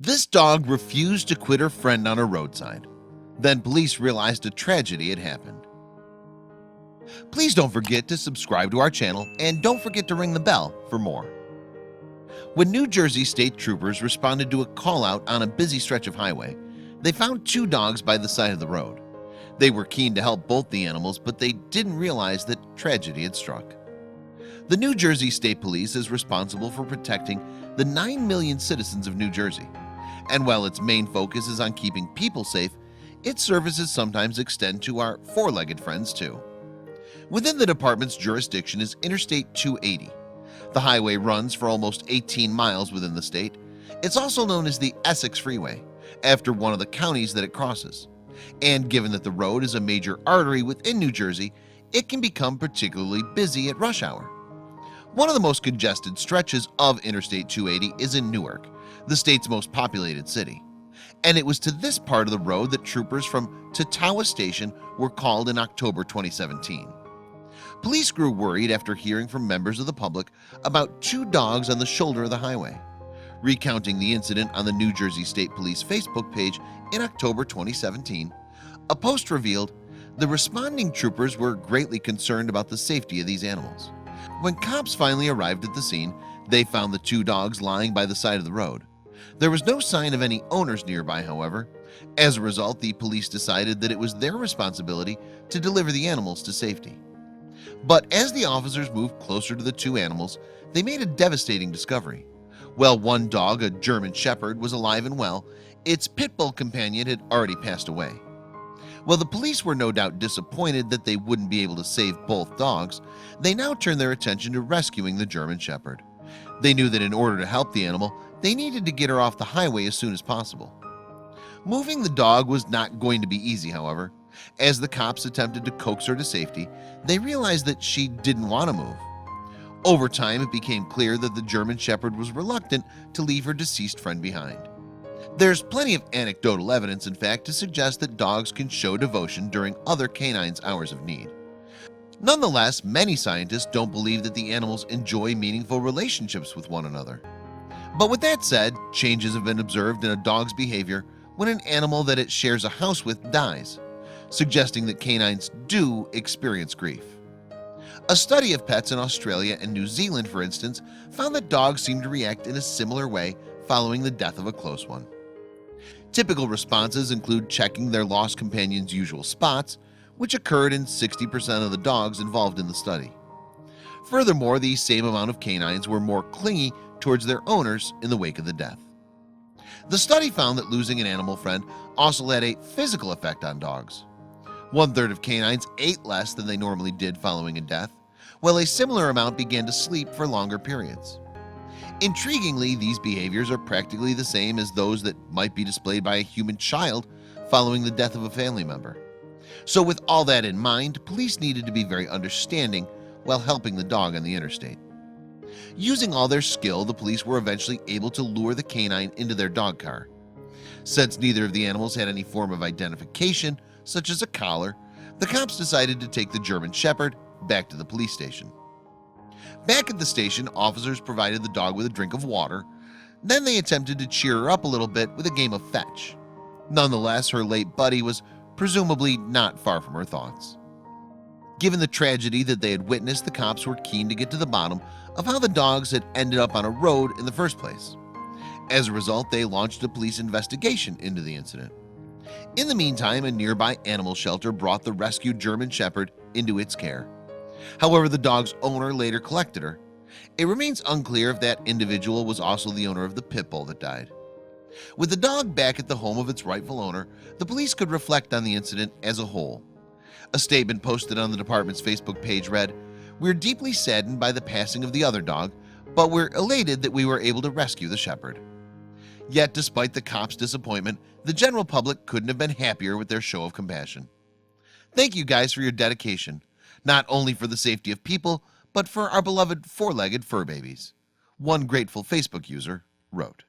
This dog refused to quit her friend on a roadside. Then police realized a tragedy had happened. Please don't forget to subscribe to our channel and don't forget to ring the bell for more. When New Jersey state troopers responded to a call out on a busy stretch of highway, they found two dogs by the side of the road. They were keen to help both the animals, but they didn't realize that tragedy had struck. The New Jersey State Police is responsible for protecting the 9 million citizens of New Jersey. And while its main focus is on keeping people safe, its services sometimes extend to our four-legged friends too. Within the department's jurisdiction is Interstate 280. The highway runs for almost 18 miles within the state. It's also known as the Essex Freeway, after one of the counties that it crosses. And given that the road is a major artery within New Jersey, it can become particularly busy at rush hour. One of the most congested stretches of Interstate 280 is in Newark, the state's most populated city. And it was to this part of the road that troopers from Tatawa Station were called in October 2017. Police grew worried after hearing from members of the public about two dogs on the shoulder of the highway. Recounting the incident on the New Jersey State Police Facebook page in October 2017, a post revealed the responding troopers were greatly concerned about the safety of these animals. When cops finally arrived at the scene, they found the two dogs lying by the side of the road. There was no sign of any owners nearby, however. As a result, the police decided that it was their responsibility to deliver the animals to safety. But as the officers moved closer to the two animals, they made a devastating discovery. While one dog, a German Shepherd, was alive and well, its pit bull companion had already passed away. While the police were no doubt disappointed that they wouldn't be able to save both dogs, they now turned their attention to rescuing the German Shepherd. They knew that in order to help the animal, they needed to get her off the highway as soon as possible. Moving the dog was not going to be easy, however. As the cops attempted to coax her to safety, they realized that she didn't want to move. Over time, it became clear that the German Shepherd was reluctant to leave her deceased friend behind. There's plenty of anecdotal evidence, in fact, to suggest that dogs can show devotion during other canines' hours of need. Nonetheless, many scientists don't believe that the animals enjoy meaningful relationships with one another. But with that said, changes have been observed in a dog's behavior when an animal that it shares a house with dies, suggesting that canines do experience grief. A study of pets in Australia and New Zealand, for instance, found that dogs seem to react in a similar way following the death of a close one. Typical responses include checking their lost companion's usual spots, which occurred in 60% of the dogs involved in the study. Furthermore, the same amount of canines were more clingy towards their owners in the wake of the death. The study found that losing an animal friend also had a physical effect on dogs. 1/3 of canines ate less than they normally did following a death, while a similar amount began to sleep for longer periods. Intriguingly, these behaviors are practically the same as those that might be displayed by a human child following the death of a family member. So with all that in mind, police needed to be very understanding while helping the dog on the interstate. Using all their skill, the police were eventually able to lure the canine into their dog car. Since neither of the animals had any form of identification, such as a collar, the cops decided to take the German Shepherd back to the police station. Back at the station, officers provided the dog with a drink of water. Then they attempted to cheer her up a little bit with a game of fetch. Nonetheless, her late buddy was presumably not far from her thoughts. Given the tragedy that they had witnessed, the cops were keen to get to the bottom of how the dogs had ended up on a road in the first place. As a result, they launched a police investigation into the incident. In the meantime, a nearby animal shelter brought the rescued German Shepherd into its care. However, the dog's owner later collected her. It remains unclear if that individual was also the owner of the pit bull that died. With the dog back at the home of its rightful owner, the police could reflect on the incident as a whole. A statement posted on the department's Facebook page read, "We're deeply saddened by the passing of the other dog, but we're elated that we were able to rescue the shepherd." Yet, despite the cops' disappointment, the general public couldn't have been happier with their show of compassion. Thank you guys for your dedication, not only for the safety of people, but for our beloved four-legged fur babies. One grateful Facebook user wrote.